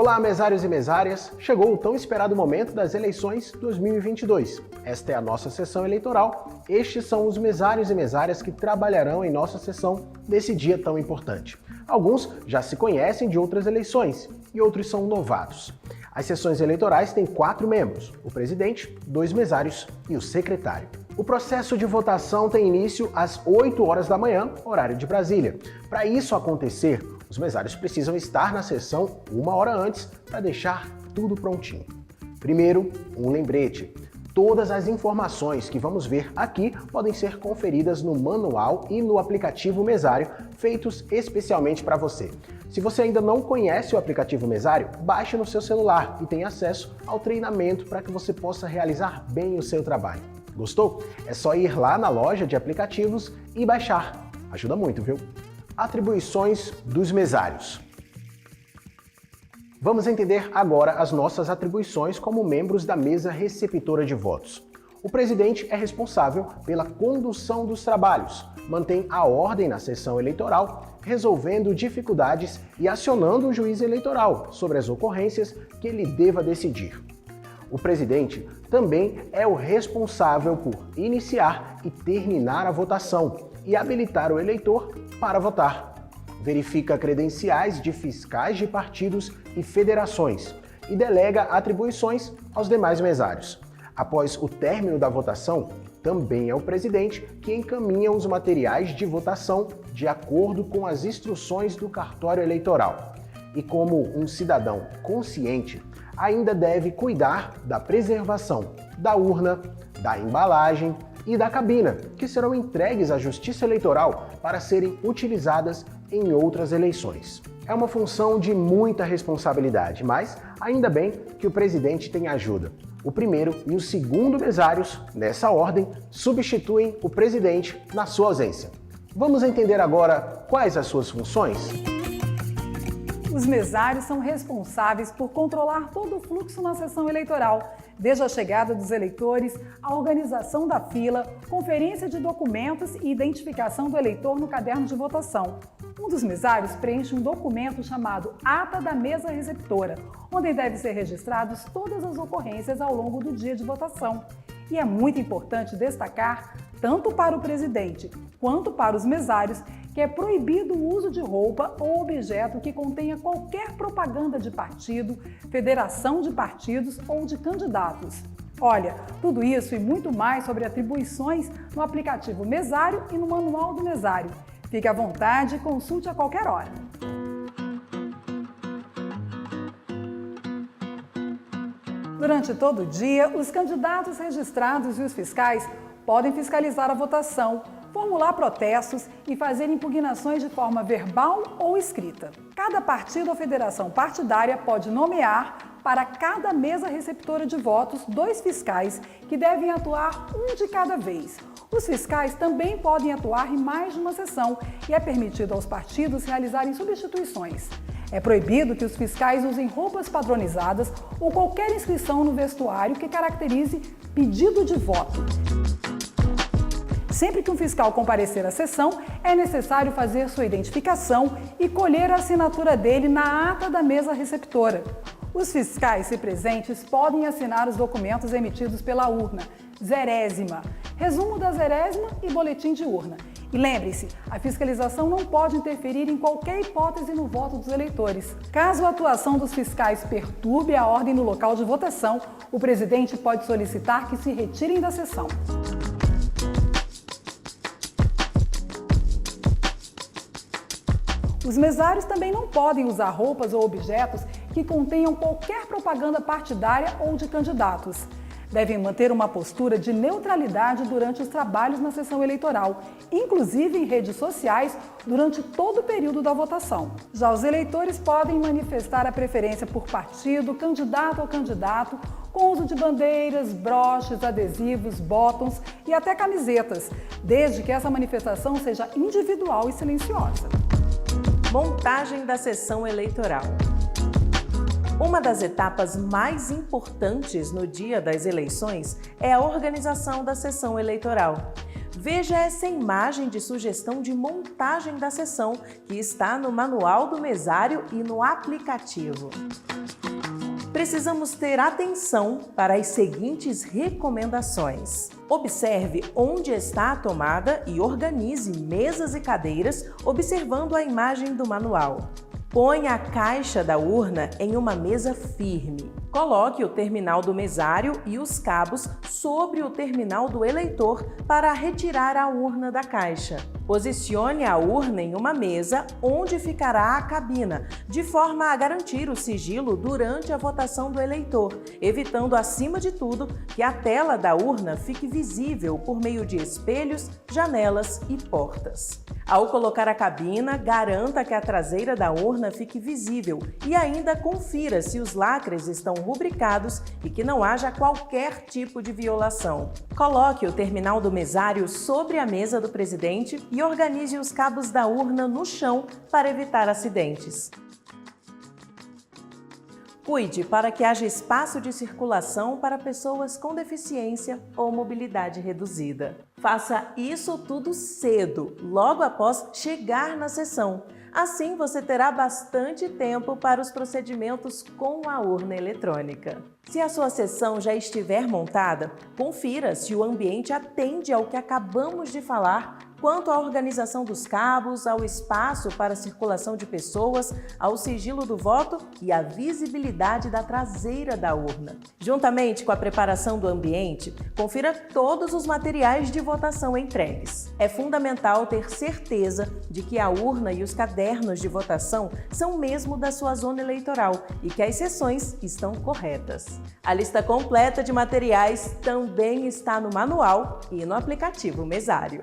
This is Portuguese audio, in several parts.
Olá, mesários e mesárias! Chegou o tão esperado momento das eleições 2022. Esta é a nossa sessão eleitoral. Estes são os mesários e mesárias que trabalharão em nossa sessão nesse dia tão importante. Alguns já se conhecem de outras eleições e outros são novatos. As sessões eleitorais têm 4 membros, o presidente, 2 mesários e o secretário. O processo de votação tem início às 8 horas da manhã, horário de Brasília. Para isso acontecer, os mesários precisam estar na sessão 1 hora antes para deixar tudo prontinho. Primeiro, um lembrete. Todas as informações que vamos ver aqui podem ser conferidas no manual e no aplicativo Mesário, feitos especialmente para você. Se você ainda não conhece o aplicativo Mesário, baixe no seu celular e tenha acesso ao treinamento para que você possa realizar bem o seu trabalho. Gostou? É só ir lá na loja de aplicativos e baixar. Ajuda muito, viu? Atribuições dos mesários. Vamos entender agora as nossas atribuições como membros da mesa receptora de votos. O presidente é responsável pela condução dos trabalhos, mantém a ordem na sessão eleitoral, resolvendo dificuldades e acionando o juiz eleitoral sobre as ocorrências que ele deva decidir. O presidente também é o responsável por iniciar e terminar a votação e habilitar o eleitor para votar. Verifica credenciais de fiscais de partidos e federações e delega atribuições aos demais mesários. Após o término da votação, também é o presidente que encaminha os materiais de votação de acordo com as instruções do cartório eleitoral. E como um cidadão consciente, ainda deve cuidar da preservação da urna, da embalagem e da cabina, que serão entregues à Justiça Eleitoral para serem utilizadas em outras eleições. É uma função de muita responsabilidade, mas ainda bem que o presidente tem ajuda. O primeiro e o segundo mesários, nessa ordem, substituem o presidente na sua ausência. Vamos entender agora quais as suas funções? Os mesários são responsáveis por controlar todo o fluxo na sessão eleitoral, desde a chegada dos eleitores, a organização da fila, conferência de documentos e identificação do eleitor no caderno de votação. Um dos mesários preenche um documento chamado Ata da Mesa Receptora, onde devem ser registradas todas as ocorrências ao longo do dia de votação. E é muito importante destacar, tanto para o presidente quanto para os mesários, que é proibido o uso de roupa ou objeto que contenha qualquer propaganda de partido, federação de partidos ou de candidatos. Olha, tudo isso e muito mais sobre atribuições no aplicativo Mesário e no Manual do Mesário. Fique à vontade e consulte a qualquer hora. Durante todo o dia, os candidatos registrados e os fiscais podem fiscalizar a votação, formular protestos e fazer impugnações de forma verbal ou escrita. Cada partido ou federação partidária pode nomear para cada mesa receptora de votos 2 fiscais que devem atuar um de cada vez. Os fiscais também podem atuar em mais de uma sessão e é permitido aos partidos realizarem substituições. É proibido que os fiscais usem roupas padronizadas ou qualquer inscrição no vestuário que caracterize pedido de voto. Sempre que um fiscal comparecer à sessão, é necessário fazer sua identificação e colher a assinatura dele na ata da mesa receptora. Os fiscais, se presentes, podem assinar os documentos emitidos pela urna, zerésima, resumo da zerésima e boletim de urna. E lembre-se, a fiscalização não pode interferir em qualquer hipótese no voto dos eleitores. Caso a atuação dos fiscais perturbe a ordem no local de votação, o presidente pode solicitar que se retirem da sessão. Os mesários também não podem usar roupas ou objetos que contenham qualquer propaganda partidária ou de candidatos. Devem manter uma postura de neutralidade durante os trabalhos na sessão eleitoral, inclusive em redes sociais, durante todo o período da votação. Já os eleitores podem manifestar a preferência por partido, candidato ou candidato, com uso de bandeiras, broches, adesivos, botões e até camisetas, desde que essa manifestação seja individual e silenciosa. Montagem da sessão eleitoral. Uma das etapas mais importantes no dia das eleições é a organização da sessão eleitoral. Veja essa imagem de sugestão de montagem da sessão que está no manual do mesário e no aplicativo. Precisamos ter atenção para as seguintes recomendações. Observe onde está a tomada e organize mesas e cadeiras observando a imagem do manual. Ponha a caixa da urna em uma mesa firme. Coloque o terminal do mesário e os cabos sobre o terminal do eleitor para retirar a urna da caixa. Posicione a urna em uma mesa onde ficará a cabina, de forma a garantir o sigilo durante a votação do eleitor, evitando, acima de tudo, que a tela da urna fique visível por meio de espelhos, janelas e portas. Ao colocar a cabina, garanta que a traseira da urna fique visível e ainda confira se os lacres estão rubricados e que não haja qualquer tipo de violação. Coloque o terminal do mesário sobre a mesa do presidente e organize os cabos da urna no chão para evitar acidentes. Cuide para que haja espaço de circulação para pessoas com deficiência ou mobilidade reduzida. Faça isso tudo cedo, logo após chegar na sessão. Assim, você terá bastante tempo para os procedimentos com a urna eletrônica. Se a sua sessão já estiver montada, confira se o ambiente atende ao que acabamos de falar quanto à organização dos cabos, ao espaço para a circulação de pessoas, ao sigilo do voto e à visibilidade da traseira da urna. Juntamente com a preparação do ambiente, confira todos os materiais de votação entregues. É fundamental ter certeza de que a urna e os cadernos de votação são mesmo da sua zona eleitoral e que as sessões estão corretas. A lista completa de materiais também está no manual e no aplicativo Mesário.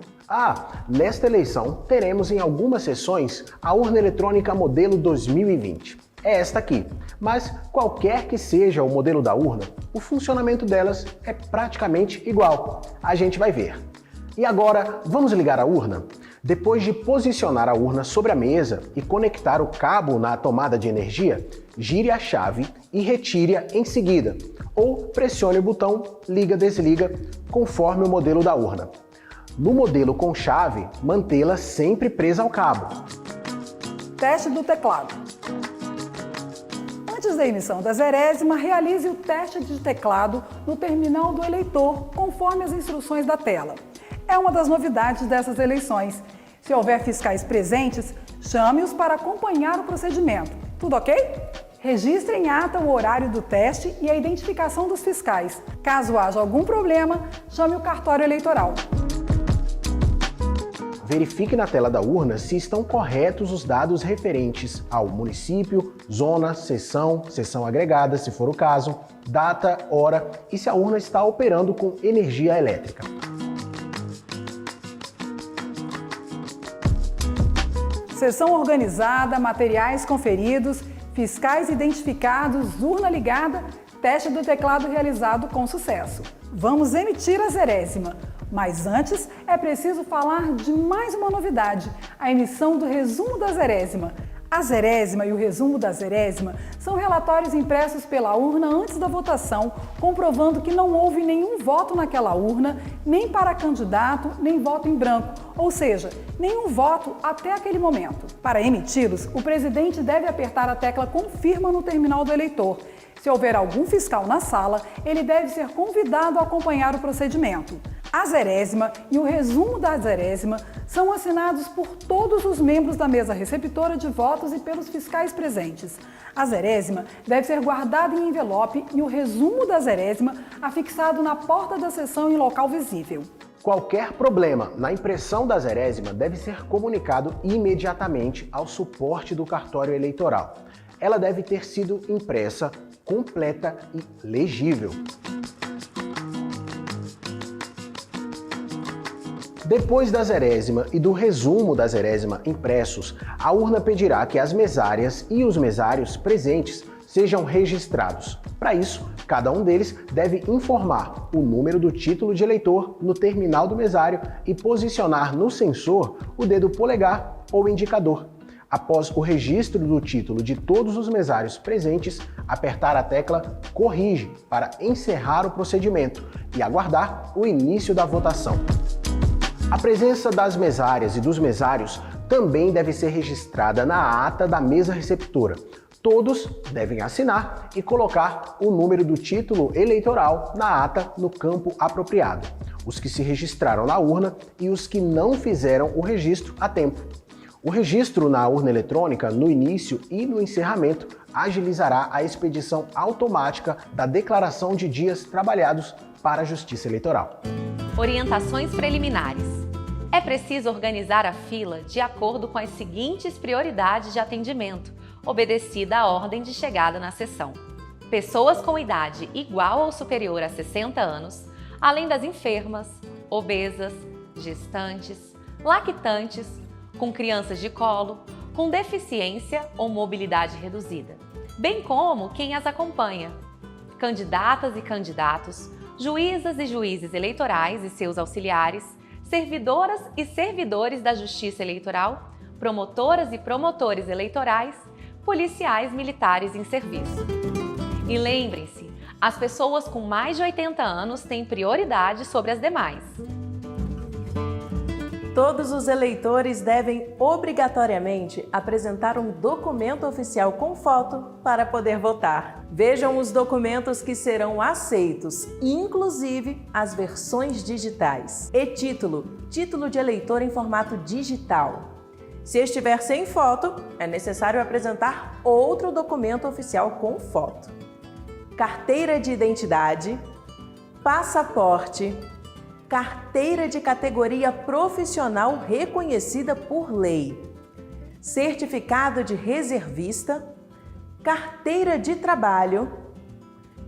Nesta eleição, teremos em algumas sessões a urna eletrônica modelo 2020. É esta aqui, mas qualquer que seja o modelo da urna, o funcionamento delas é praticamente igual. A gente vai ver. E agora, vamos ligar a urna? Depois de posicionar a urna sobre a mesa e conectar o cabo na tomada de energia, gire a chave e retire-a em seguida, ou pressione o botão liga-desliga, conforme o modelo da urna. No modelo com chave, mantê-la sempre presa ao cabo. Teste do teclado. Antes da emissão da zerésima, realize o teste de teclado no terminal do eleitor, conforme as instruções da tela. É uma das novidades dessas eleições. Se houver fiscais presentes, chame-os para acompanhar o procedimento. Tudo ok? Registre em ata o horário do teste e a identificação dos fiscais. Caso haja algum problema, chame o cartório eleitoral. Verifique na tela da urna se estão corretos os dados referentes ao município, zona, seção agregada, se for o caso, data, hora e se a urna está operando com energia elétrica. Sessão organizada, materiais conferidos, fiscais identificados, urna ligada, teste do teclado realizado com sucesso. Vamos emitir a zerésima. Mas antes, é preciso falar de mais uma novidade, a emissão do resumo da zerésima. A zerésima e o resumo da zerésima são relatórios impressos pela urna antes da votação, comprovando que não houve nenhum voto naquela urna, nem para candidato, nem voto em branco, ou seja, nenhum voto até aquele momento. Para emiti-los, o presidente deve apertar a tecla Confirma no terminal do eleitor. Se houver algum fiscal na sala, ele deve ser convidado a acompanhar o procedimento. A zerésima e o resumo da zerésima são assinados por todos os membros da mesa receptora de votos e pelos fiscais presentes. A zerésima deve ser guardada em envelope e o resumo da zerésima afixado na porta da sessão em local visível. Qualquer problema na impressão da zerésima deve ser comunicado imediatamente ao suporte do cartório eleitoral. Ela deve ter sido impressa, completa e legível. Depois da zerésima e do resumo da zerésima impressos, a urna pedirá que as mesárias e os mesários presentes sejam registrados. Para isso, cada um deles deve informar o número do título de eleitor no terminal do mesário e posicionar no sensor o dedo polegar ou indicador. Após o registro do título de todos os mesários presentes, apertar a tecla Corrige para encerrar o procedimento e aguardar o início da votação. A presença das mesárias e dos mesários também deve ser registrada na ata da mesa receptora. Todos devem assinar e colocar o número do título eleitoral na ata no campo apropriado. Os que se registraram na urna e os que não fizeram o registro a tempo. O registro na urna eletrônica, no início e no encerramento, agilizará a expedição automática da declaração de dias trabalhados para a Justiça Eleitoral. Orientações preliminares. É preciso organizar a fila de acordo com as seguintes prioridades de atendimento, obedecida a ordem de chegada na sessão. Pessoas com idade igual ou superior a 60 anos, além das enfermas, obesas, gestantes, lactantes, com crianças de colo, com deficiência ou mobilidade reduzida, bem como quem as acompanha, candidatas e candidatos, juízas e juízes eleitorais e seus auxiliares, servidoras e servidores da Justiça Eleitoral, promotoras e promotores eleitorais, policiais militares em serviço. E lembrem-se, as pessoas com mais de 80 anos têm prioridade sobre as demais. Todos os eleitores devem obrigatoriamente apresentar um documento oficial com foto para poder votar. Vejam os documentos que serão aceitos, inclusive as versões digitais. E-título, título de eleitor em formato digital. Se estiver sem foto, é necessário apresentar outro documento oficial com foto. Carteira de identidade, passaporte, carteira de categoria profissional reconhecida por lei, certificado de reservista, carteira de trabalho,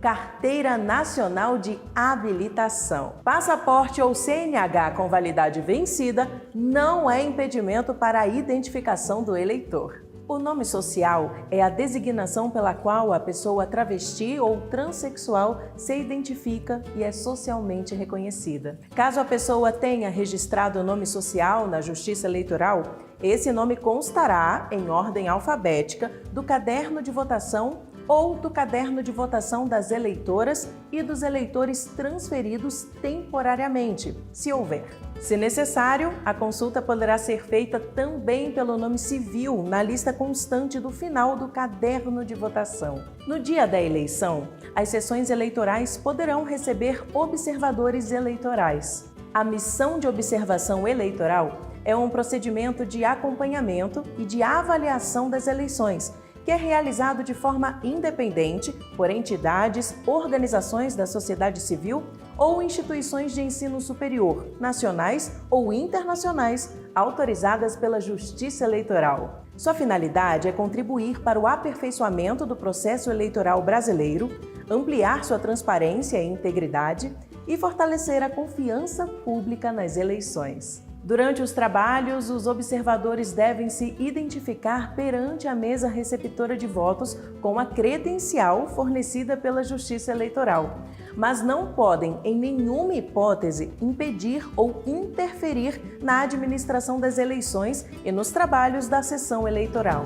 carteira nacional de habilitação. Passaporte ou CNH com validade vencida não é impedimento para a identificação do eleitor. O nome social é a designação pela qual a pessoa travesti ou transexual se identifica e é socialmente reconhecida. Caso a pessoa tenha registrado o nome social na Justiça Eleitoral, esse nome constará em ordem alfabética do caderno de votação ou do caderno de votação das eleitoras e dos eleitores transferidos temporariamente, se houver. Se necessário, a consulta poderá ser feita também pelo nome civil na lista constante do final do caderno de votação. No dia da eleição, as sessões eleitorais poderão receber observadores eleitorais. A missão de observação eleitoral é um procedimento de acompanhamento e de avaliação das eleições, que é realizado de forma independente por entidades, organizações da sociedade civil ou instituições de ensino superior, nacionais ou internacionais, autorizadas pela Justiça Eleitoral. Sua finalidade é contribuir para o aperfeiçoamento do processo eleitoral brasileiro, ampliar sua transparência e integridade e fortalecer a confiança pública nas eleições. Durante os trabalhos, os observadores devem se identificar perante a mesa receptora de votos com a credencial fornecida pela Justiça Eleitoral, mas não podem, em nenhuma hipótese, impedir ou interferir na administração das eleições e nos trabalhos da sessão eleitoral.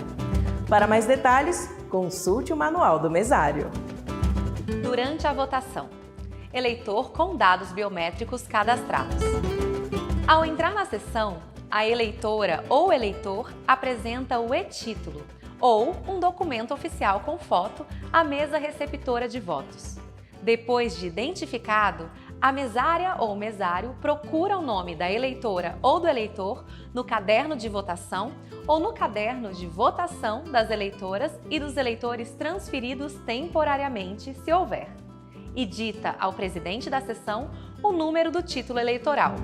Para mais detalhes, consulte o Manual do Mesário. Durante a votação, eleitor com dados biométricos cadastrados. Ao entrar na sessão, a eleitora ou eleitor apresenta o e-título ou um documento oficial com foto à mesa receptora de votos. Depois de identificado, a mesária ou mesário procura o nome da eleitora ou do eleitor no caderno de votação ou no caderno de votação das eleitoras e dos eleitores transferidos temporariamente, se houver, e dita ao presidente da sessão o número do título eleitoral.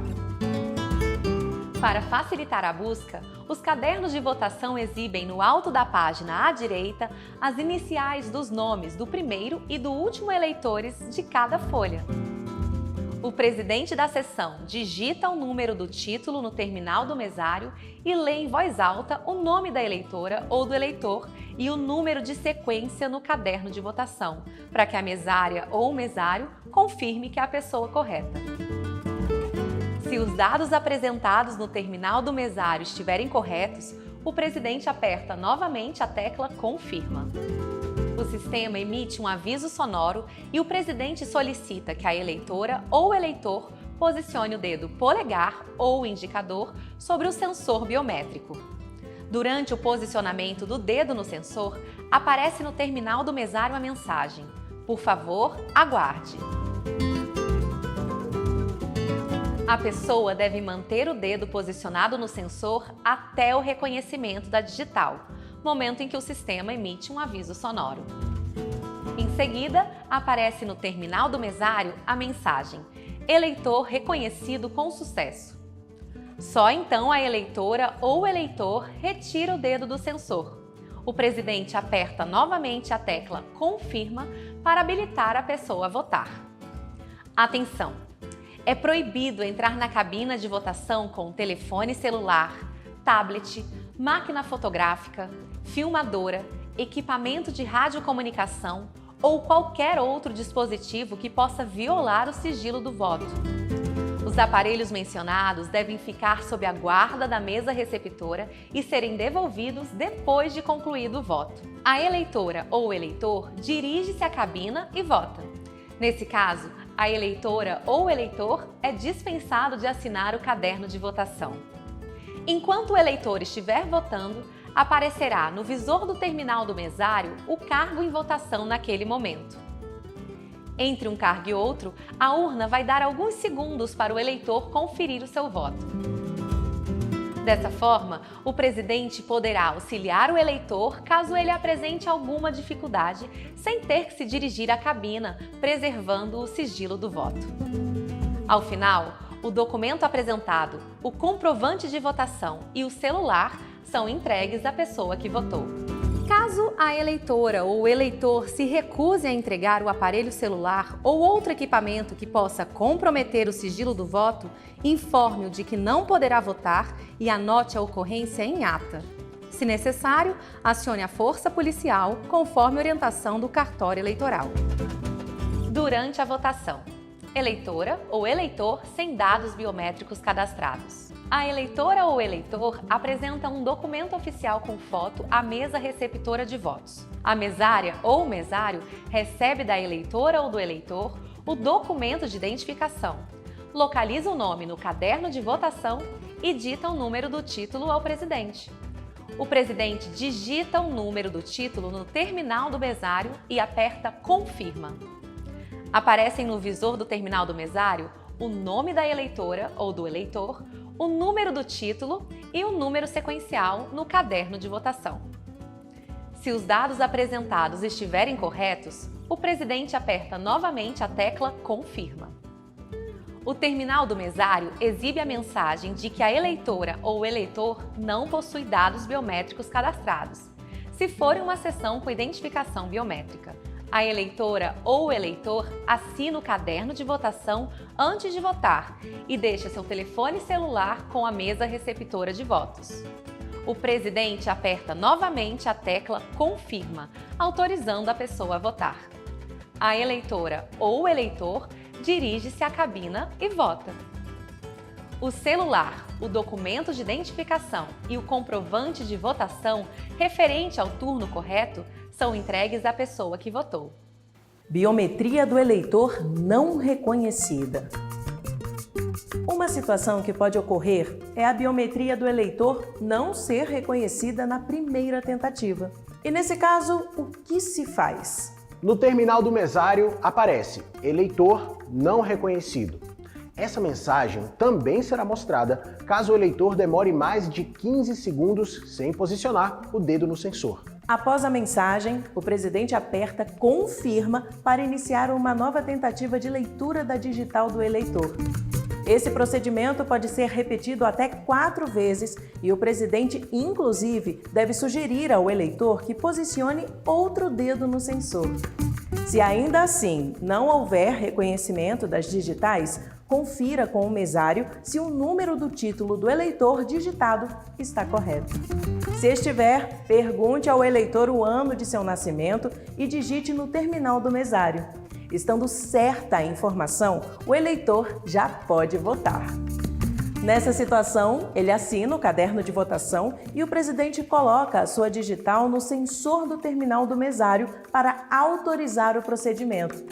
Para facilitar a busca, os cadernos de votação exibem no alto da página à direita as iniciais dos nomes do primeiro e do último eleitores de cada folha. O presidente da sessão digita o número do título no terminal do mesário e lê em voz alta o nome da eleitora ou do eleitor e o número de sequência no caderno de votação, para que a mesária ou o mesário confirme que é a pessoa correta. Se os dados apresentados no terminal do mesário estiverem corretos, o presidente aperta novamente a tecla Confirma. O sistema emite um aviso sonoro e o presidente solicita que a eleitora ou eleitor posicione o dedo polegar ou indicador sobre o sensor biométrico. Durante o posicionamento do dedo no sensor, aparece no terminal do mesário a mensagem: "Por favor, aguarde". A pessoa deve manter o dedo posicionado no sensor até o reconhecimento da digital, momento em que o sistema emite um aviso sonoro. Em seguida, aparece no terminal do mesário a mensagem: "Eleitor reconhecido com sucesso". Só então a eleitora ou eleitor retira o dedo do sensor. O presidente aperta novamente a tecla "Confirma" para habilitar a pessoa a votar. Atenção! É proibido entrar na cabina de votação com telefone celular, tablet, máquina fotográfica, filmadora, equipamento de radiocomunicação ou qualquer outro dispositivo que possa violar o sigilo do voto. Os aparelhos mencionados devem ficar sob a guarda da mesa receptora e serem devolvidos depois de concluído o voto. A eleitora ou eleitor dirige-se à cabina e vota. Nesse caso, a eleitora ou eleitor é dispensado de assinar o caderno de votação. Enquanto o eleitor estiver votando, aparecerá no visor do terminal do mesário o cargo em votação naquele momento. Entre um cargo e outro, a urna vai dar alguns segundos para o eleitor conferir o seu voto. Dessa forma, o presidente poderá auxiliar o eleitor caso ele apresente alguma dificuldade, sem ter que se dirigir à cabina, preservando o sigilo do voto. Ao final, o documento apresentado, o comprovante de votação e o celular são entregues à pessoa que votou. Caso a eleitora ou o eleitor se recuse a entregar o aparelho celular ou outro equipamento que possa comprometer o sigilo do voto, informe-o de que não poderá votar e anote a ocorrência em ata. Se necessário, acione a força policial conforme orientação do cartório eleitoral. Durante a votação, eleitora ou eleitor sem dados biométricos cadastrados. A eleitora ou eleitor apresenta um documento oficial com foto à mesa receptora de votos. A mesária ou mesário recebe da eleitora ou do eleitor o documento de identificação, localiza o nome no caderno de votação e dita o número do título ao presidente. O presidente digita o número do título no terminal do mesário e aperta "Confirma". Aparecem no visor do terminal do mesário o nome da eleitora ou do eleitor, o número do título e o número sequencial no caderno de votação. Se os dados apresentados estiverem corretos, o presidente aperta novamente a tecla "Confirma". O terminal do mesário exibe a mensagem de que a eleitora ou o eleitor não possui dados biométricos cadastrados, se for uma sessão com identificação biométrica. A eleitora ou o eleitor assina o caderno de votação antes de votar e deixa seu telefone celular com a mesa receptora de votos. O presidente aperta novamente a tecla "Confirma", autorizando a pessoa a votar. A eleitora ou o eleitor dirige-se à cabina e vota. O celular, o documento de identificação e o comprovante de votação referente ao turno correto são entregues à pessoa que votou. Biometria do eleitor não reconhecida. Uma situação que pode ocorrer é a biometria do eleitor não ser reconhecida na primeira tentativa. E nesse caso, o que se faz? No terminal do mesário aparece "Eleitor não reconhecido". Essa mensagem também será mostrada caso o eleitor demore mais de 15 segundos sem posicionar o dedo no sensor. Após a mensagem, o presidente aperta "Confirma" para iniciar uma nova tentativa de leitura da digital do eleitor. Esse procedimento pode ser repetido até 4 vezes e o presidente, inclusive, deve sugerir ao eleitor que posicione outro dedo no sensor. Se ainda assim não houver reconhecimento das digitais, confira com o mesário se o número do título do eleitor digitado está correto. Se estiver, pergunte ao eleitor o ano de seu nascimento e digite no terminal do mesário. Estando certa a informação, o eleitor já pode votar. Nessa situação, ele assina o caderno de votação e o presidente coloca a sua digital no sensor do terminal do mesário para autorizar o procedimento.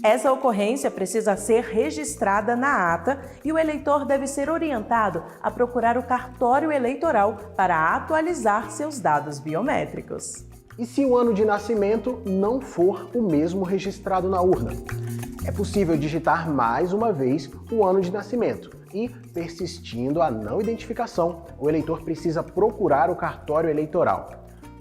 Essa ocorrência precisa ser registrada na ata e o eleitor deve ser orientado a procurar o cartório eleitoral para atualizar seus dados biométricos. E se o ano de nascimento não for o mesmo registrado na urna? É possível digitar mais uma vez o ano de nascimento e, persistindo a não identificação, o eleitor precisa procurar o cartório eleitoral.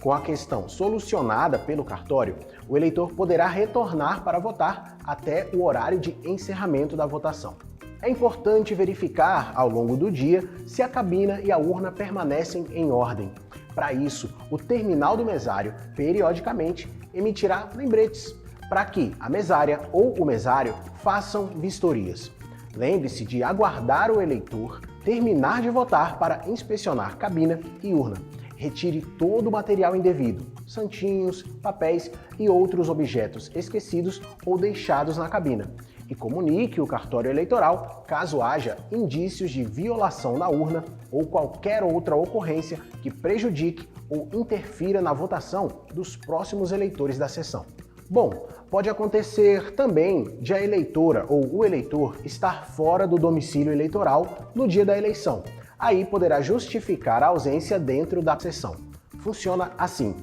Com a questão solucionada pelo cartório, o eleitor poderá retornar para votar até o horário de encerramento da votação. É importante verificar ao longo do dia se a cabina e a urna permanecem em ordem. Para isso, o terminal do mesário, periodicamente, emitirá lembretes para que a mesária ou o mesário façam vistorias. Lembre-se de aguardar o eleitor terminar de votar para inspecionar cabina e urna. Retire todo o material indevido, santinhos, papéis e outros objetos esquecidos ou deixados na cabina. E comunique o cartório eleitoral caso haja indícios de violação na urna ou qualquer outra ocorrência que prejudique ou interfira na votação dos próximos eleitores da sessão. Bom, pode acontecer também de a eleitora ou o eleitor estar fora do domicílio eleitoral no dia da eleição. Aí poderá justificar a ausência dentro da sessão. Funciona assim.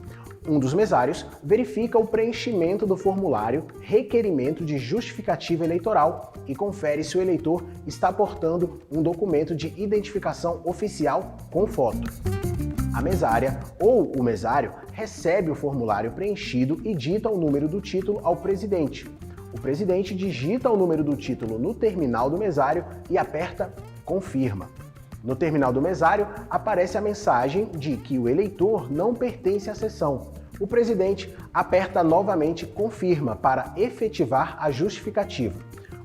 Um dos mesários verifica o preenchimento do formulário Requerimento de Justificativa Eleitoral e confere se o eleitor está portando um documento de identificação oficial com foto. A mesária ou o mesário recebe o formulário preenchido e dita o número do título ao presidente. O presidente digita o número do título no terminal do mesário e aperta Confirma. No terminal do mesário, aparece a mensagem de que o eleitor não pertence à sessão. O presidente aperta novamente Confirma para efetivar a justificativa.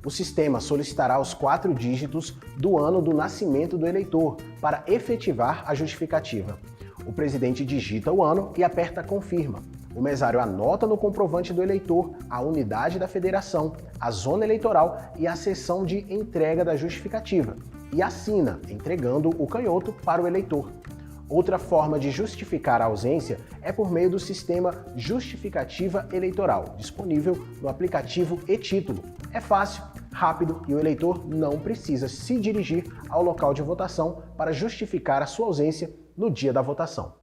O sistema solicitará os 4 dígitos do ano do nascimento do eleitor para efetivar a justificativa. O presidente digita o ano e aperta Confirma. O mesário anota no comprovante do eleitor a unidade da federação, a zona eleitoral e a seção de entrega da justificativa e assina, entregando o canhoto para o eleitor. Outra forma de justificar a ausência é por meio do sistema Justificativa Eleitoral, disponível no aplicativo e-Título. É fácil, rápido e o eleitor não precisa se dirigir ao local de votação para justificar a sua ausência no dia da votação.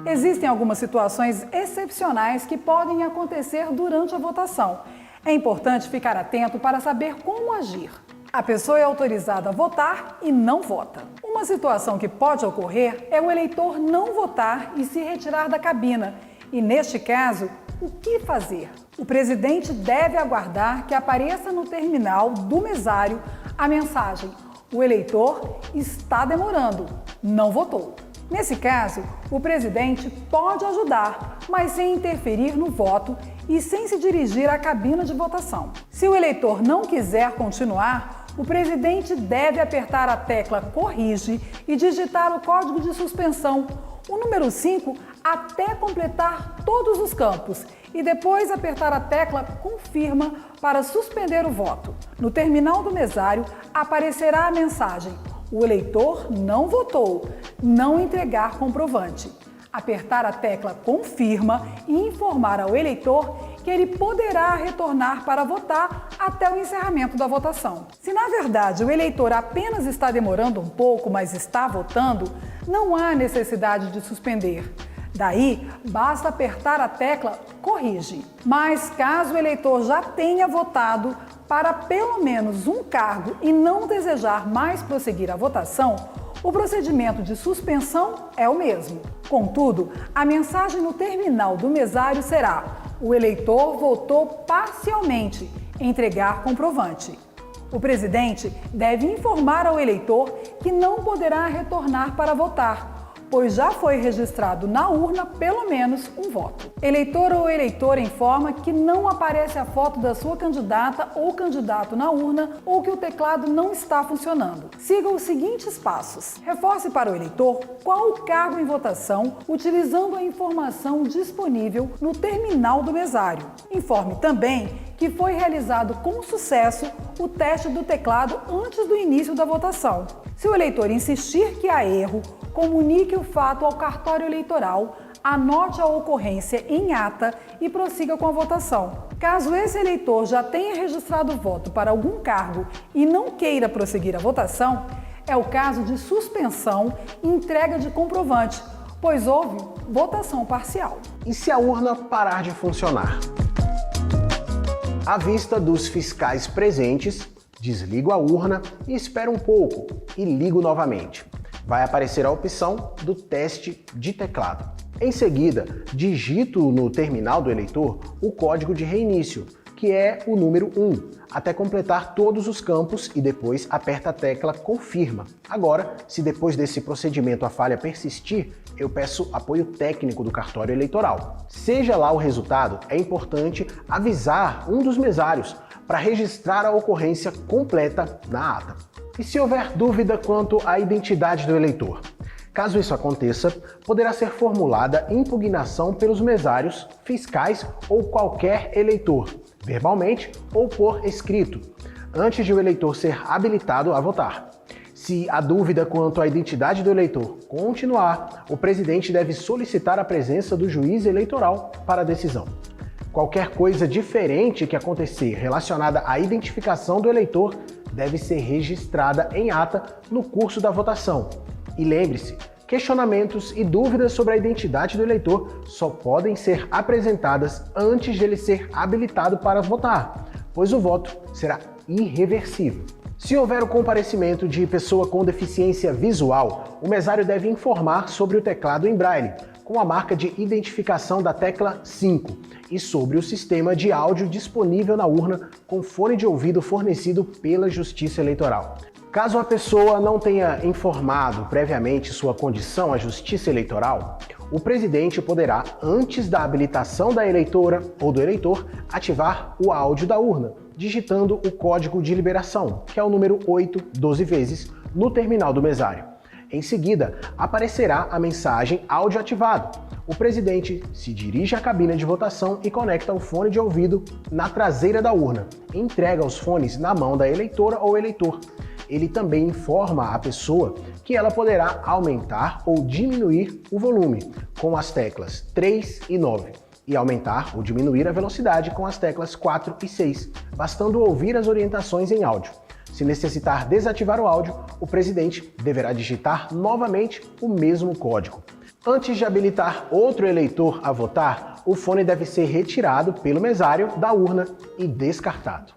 Existem algumas situações excepcionais que podem acontecer durante a votação. É importante ficar atento para saber como agir. A pessoa é autorizada a votar e não vota. Uma situação que pode ocorrer é o eleitor não votar e se retirar da cabina. E neste caso, o que fazer? O presidente deve aguardar que apareça no terminal do mesário a mensagem: o eleitor está demorando, não votou. Nesse caso, o presidente pode ajudar, mas sem interferir no voto e sem se dirigir à cabina de votação. Se o eleitor não quiser continuar, o presidente deve apertar a tecla Corrige e digitar o código de suspensão, o número 5, até completar todos os campos e depois apertar a tecla Confirma para suspender o voto. No terminal do mesário aparecerá a mensagem: o eleitor não votou, não entregar comprovante. Apertar a tecla Confirma e informar ao eleitor que ele poderá retornar para votar até o encerramento da votação. Se na verdade o eleitor apenas está demorando um pouco, mas está votando, não há necessidade de suspender. Daí, basta apertar a tecla Corrige. Mas caso o eleitor já tenha votado para pelo menos um cargo e não desejar mais prosseguir a votação, o procedimento de suspensão é o mesmo. Contudo, a mensagem no terminal do mesário será: o eleitor votou parcialmente, entregar comprovante. O presidente deve informar ao eleitor que não poderá retornar para votar, pois já foi registrado na urna pelo menos um voto. Eleitor ou eleitora informa que não aparece a foto da sua candidata ou candidato na urna ou que o teclado não está funcionando. Siga os seguintes passos. Reforce para o eleitor qual o cargo em votação, utilizando a informação disponível no terminal do mesário. Informe também que foi realizado com sucesso o teste do teclado antes do início da votação. Se o eleitor insistir que há erro, comunique o fato ao cartório eleitoral anote a ocorrência em ata e prossiga com a votação. Caso esse eleitor já tenha registrado o voto para algum cargo e não queira prosseguir a votação, é o caso de suspensão e entrega de comprovante, pois houve votação parcial. E se a urna parar de funcionar? À vista dos fiscais presentes, desligo a urna e espero um pouco e ligo novamente. Vai aparecer a opção do teste de teclado. Em seguida, digito no terminal do eleitor o código de reinício, que é o número 1, até completar todos os campos e depois aperta a tecla Confirma. Agora, se depois desse procedimento a falha persistir, eu peço apoio técnico do cartório eleitoral. Seja lá o resultado, é importante avisar um dos mesários para registrar a ocorrência completa na ata. E se houver dúvida quanto à identidade do eleitor? Caso isso aconteça, poderá ser formulada impugnação pelos mesários, fiscais ou qualquer eleitor, verbalmente ou por escrito, antes de o eleitor ser habilitado a votar. Se a dúvida quanto à identidade do eleitor continuar, o presidente deve solicitar a presença do juiz eleitoral para a decisão. Qualquer coisa diferente que acontecer relacionada à identificação do eleitor deve ser registrada em ata no curso da votação. E lembre-se, questionamentos e dúvidas sobre a identidade do eleitor só podem ser apresentadas antes de ele ser habilitado para votar, pois o voto será irreversível. Se houver o comparecimento de pessoa com deficiência visual, o mesário deve informar sobre o teclado em braille, com a marca de identificação da tecla 5, e sobre o sistema de áudio disponível na urna com fone de ouvido fornecido pela Justiça Eleitoral. Caso a pessoa não tenha informado previamente sua condição à Justiça Eleitoral, o presidente poderá, antes da habilitação da eleitora ou do eleitor, ativar o áudio da urna, digitando o código de liberação, que é o número 8 12 vezes, no terminal do mesário. Em seguida, aparecerá a mensagem áudio ativado. O presidente se dirige à cabine de votação e conecta o fone de ouvido na traseira da urna. Entrega os fones na mão da eleitora ou eleitor. Ele também informa a pessoa que ela poderá aumentar ou diminuir o volume com as teclas 3 e 9 e aumentar ou diminuir a velocidade com as teclas 4 e 6, bastando ouvir as orientações em áudio. Se necessitar desativar o áudio, o presidente deverá digitar novamente o mesmo código. Antes de habilitar outro eleitor a votar, o fone deve ser retirado pelo mesário da urna e descartado.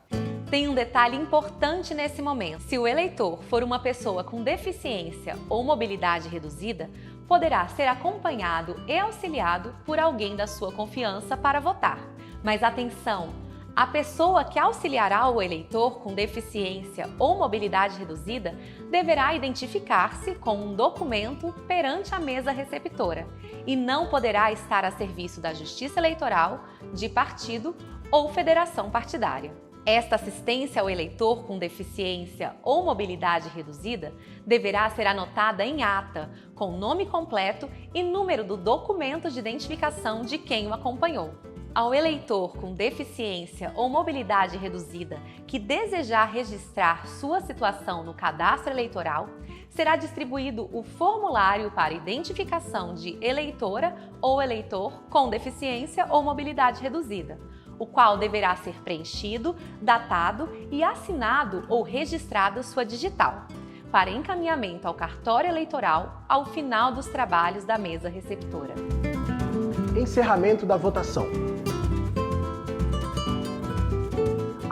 Tem um detalhe importante nesse momento. Se o eleitor for uma pessoa com deficiência ou mobilidade reduzida, poderá ser acompanhado e auxiliado por alguém da sua confiança para votar. Mas atenção! A pessoa que auxiliará o eleitor com deficiência ou mobilidade reduzida deverá identificar-se com um documento perante a mesa receptora e não poderá estar a serviço da Justiça Eleitoral, de partido ou federação partidária. Esta assistência ao eleitor com deficiência ou mobilidade reduzida deverá ser anotada em ata, com nome completo e número do documento de identificação de quem o acompanhou. Ao eleitor com deficiência ou mobilidade reduzida que desejar registrar sua situação no cadastro eleitoral, será distribuído o formulário para identificação de eleitora ou eleitor com deficiência ou mobilidade reduzida, o qual deverá ser preenchido, datado e assinado ou registrado sua digital, para encaminhamento ao cartório eleitoral ao final dos trabalhos da mesa receptora. Encerramento da votação.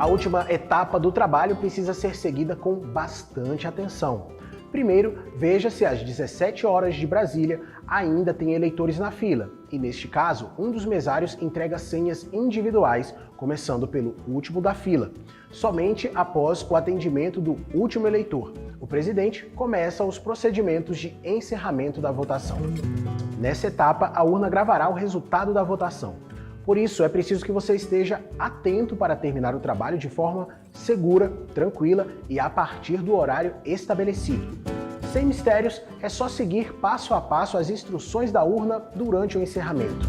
A última etapa do trabalho precisa ser seguida com bastante atenção. Primeiro, veja se às 17 horas de Brasília ainda tem eleitores na fila, e neste caso, um dos mesários entrega senhas individuais, começando pelo último da fila. Somente após o atendimento do último eleitor, o presidente começa os procedimentos de encerramento da votação. Nessa etapa, a urna gravará o resultado da votação. Por isso, é preciso que você esteja atento para terminar o trabalho de forma segura, tranquila e a partir do horário estabelecido. Sem mistérios, é só seguir passo a passo as instruções da urna durante o encerramento.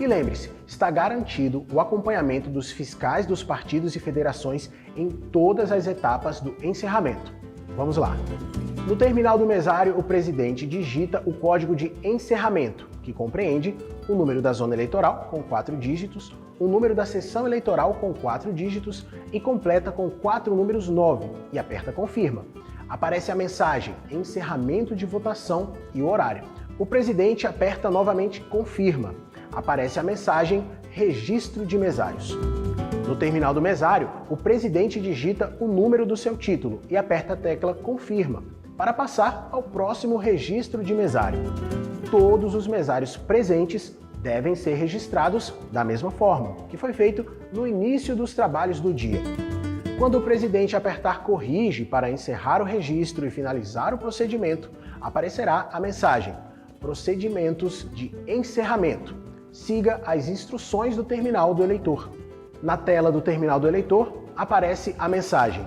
E lembre-se, está garantido o acompanhamento dos fiscais dos partidos e federações em todas as etapas do encerramento. Vamos lá! No terminal do mesário, o presidente digita o código de encerramento, que compreende o número da zona eleitoral, com 4 dígitos, o número da seção eleitoral, com 4 dígitos, e completa com 4 números 9 e aperta Confirma. Aparece a mensagem Encerramento de votação e o horário. O presidente aperta novamente Confirma. Aparece a mensagem Registro de mesários. No terminal do mesário, o presidente digita o número do seu título e aperta a tecla Confirma para passar ao próximo registro de mesário. Todos os mesários presentes devem ser registrados da mesma forma que foi feito no início dos trabalhos do dia. Quando o presidente apertar Corrige para encerrar o registro e finalizar o procedimento, aparecerá a mensagem Procedimentos de encerramento. Siga as instruções do terminal do eleitor. Na tela do terminal do eleitor, aparece a mensagem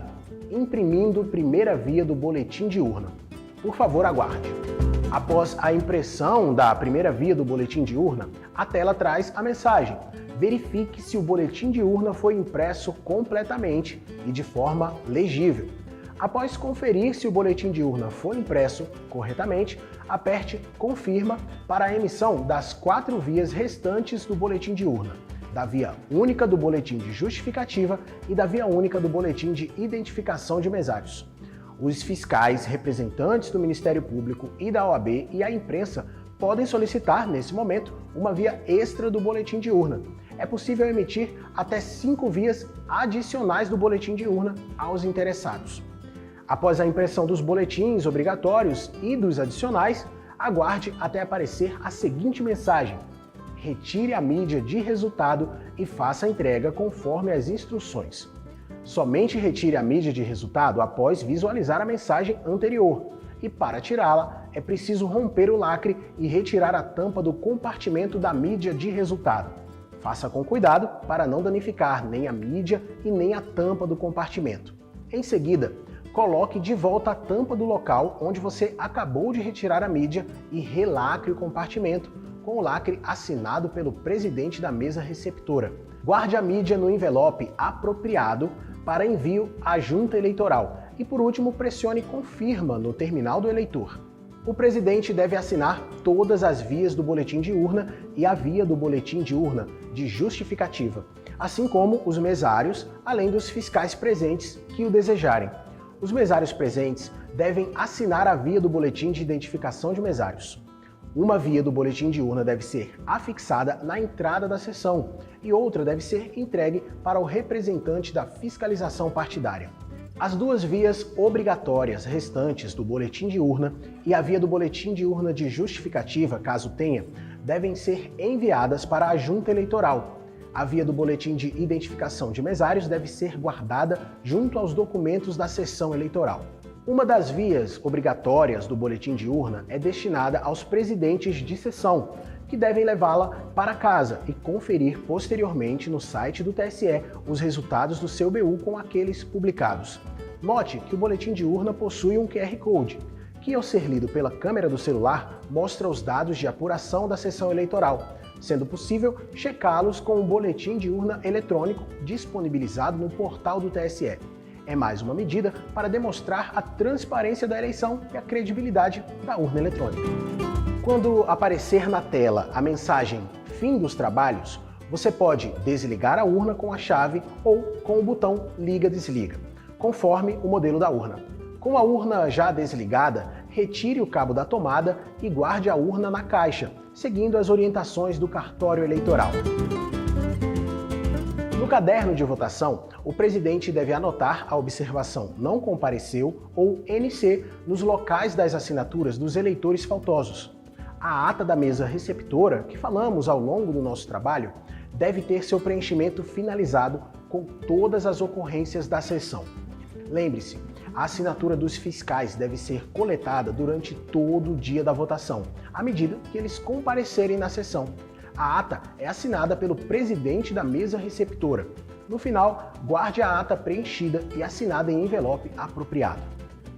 Imprimindo primeira via do boletim de urna. Por favor, aguarde. Após a impressão da primeira via do boletim de urna, a tela traz a mensagem Verifique se o boletim de urna foi impresso completamente e de forma legível. Após conferir se o boletim de urna foi impresso corretamente, aperte Confirma para a emissão das 4 vias restantes do boletim de urna, da via única do boletim de justificativa e da via única do boletim de identificação de mesários. Os fiscais, representantes do Ministério Público e da OAB e a imprensa podem solicitar, nesse momento, uma via extra do boletim de urna. É possível emitir até 5 vias adicionais do boletim de urna aos interessados. Após a impressão dos boletins obrigatórios e dos adicionais, aguarde até aparecer a seguinte mensagem: retire a mídia de resultado e faça a entrega conforme as instruções. Somente retire a mídia de resultado após visualizar a mensagem anterior. E para tirá-la, é preciso romper o lacre e retirar a tampa do compartimento da mídia de resultado. Faça com cuidado para não danificar nem a mídia e nem a tampa do compartimento. Em seguida, coloque de volta a tampa do local onde você acabou de retirar a mídia e relacre o compartimento com o lacre assinado pelo presidente da mesa receptora. Guarde a mídia no envelope apropriado para envio à junta eleitoral e, por último, pressione Confirma no terminal do eleitor. O presidente deve assinar todas as vias do boletim de urna e a via do boletim de urna de justificativa, assim como os mesários, além dos fiscais presentes que o desejarem. Os mesários presentes devem assinar a via do boletim de identificação de mesários. Uma via do boletim de urna deve ser afixada na entrada da sessão e outra deve ser entregue para o representante da fiscalização partidária. As 2 vias obrigatórias restantes do boletim de urna e a via do boletim de urna de justificativa, caso tenha, devem ser enviadas para a junta eleitoral. A via do boletim de identificação de mesários deve ser guardada junto aos documentos da sessão eleitoral. Uma das vias obrigatórias do boletim de urna é destinada aos presidentes de sessão, que devem levá-la para casa e conferir posteriormente no site do TSE os resultados do seu BU com aqueles publicados. Note que o boletim de urna possui um QR Code, que ao ser lido pela câmera do celular mostra os dados de apuração da sessão eleitoral, sendo possível checá-los com o boletim de urna eletrônico disponibilizado no portal do TSE. É mais uma medida para demonstrar a transparência da eleição e a credibilidade da urna eletrônica. Quando aparecer na tela a mensagem Fim dos trabalhos, você pode desligar a urna com a chave ou com o botão Liga-Desliga, conforme o modelo da urna. Com a urna já desligada, retire o cabo da tomada e guarde a urna na caixa, seguindo as orientações do cartório eleitoral. No caderno de votação, o presidente deve anotar a observação Não compareceu ou NC nos locais das assinaturas dos eleitores faltosos. A ata da mesa receptora, que falamos ao longo do nosso trabalho, deve ter seu preenchimento finalizado com todas as ocorrências da sessão. Lembre-se, a assinatura dos fiscais deve ser coletada durante todo o dia da votação, à medida que eles comparecerem na sessão. A ata é assinada pelo presidente da mesa receptora. No final, guarde a ata preenchida e assinada em envelope apropriado.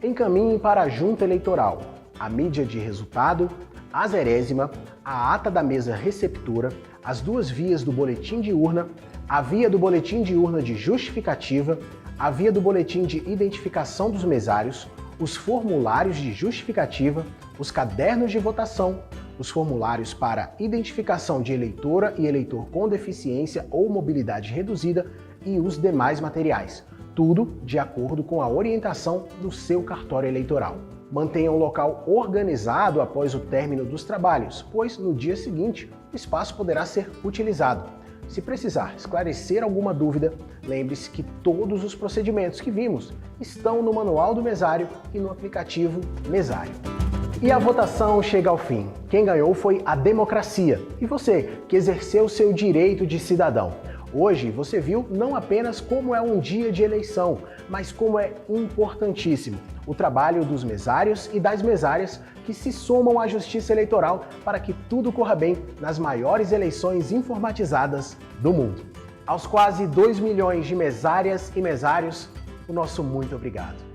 Encaminhe para a junta eleitoral a mídia de resultado, a zerésima, a ata da mesa receptora, as 2 vias do boletim de urna, a via do boletim de urna de justificativa, a via do boletim de identificação dos mesários, os formulários de justificativa, os cadernos de votação, os formulários para identificação de eleitora e eleitor com deficiência ou mobilidade reduzida e os demais materiais, tudo de acordo com a orientação do seu cartório eleitoral. Mantenha o local organizado após o término dos trabalhos, pois no dia seguinte o espaço poderá ser utilizado. Se precisar esclarecer alguma dúvida, lembre-se que todos os procedimentos que vimos estão no Manual do Mesário e no aplicativo Mesário. E a votação chega ao fim. Quem ganhou foi a democracia e você, que exerceu seu direito de cidadão. Hoje você viu não apenas como é um dia de eleição, mas como é importantíssimo o trabalho dos mesários e das mesárias que se somam à Justiça Eleitoral para que tudo corra bem nas maiores eleições informatizadas do mundo. Aos quase 2 milhões de mesárias e mesários, o nosso muito obrigado.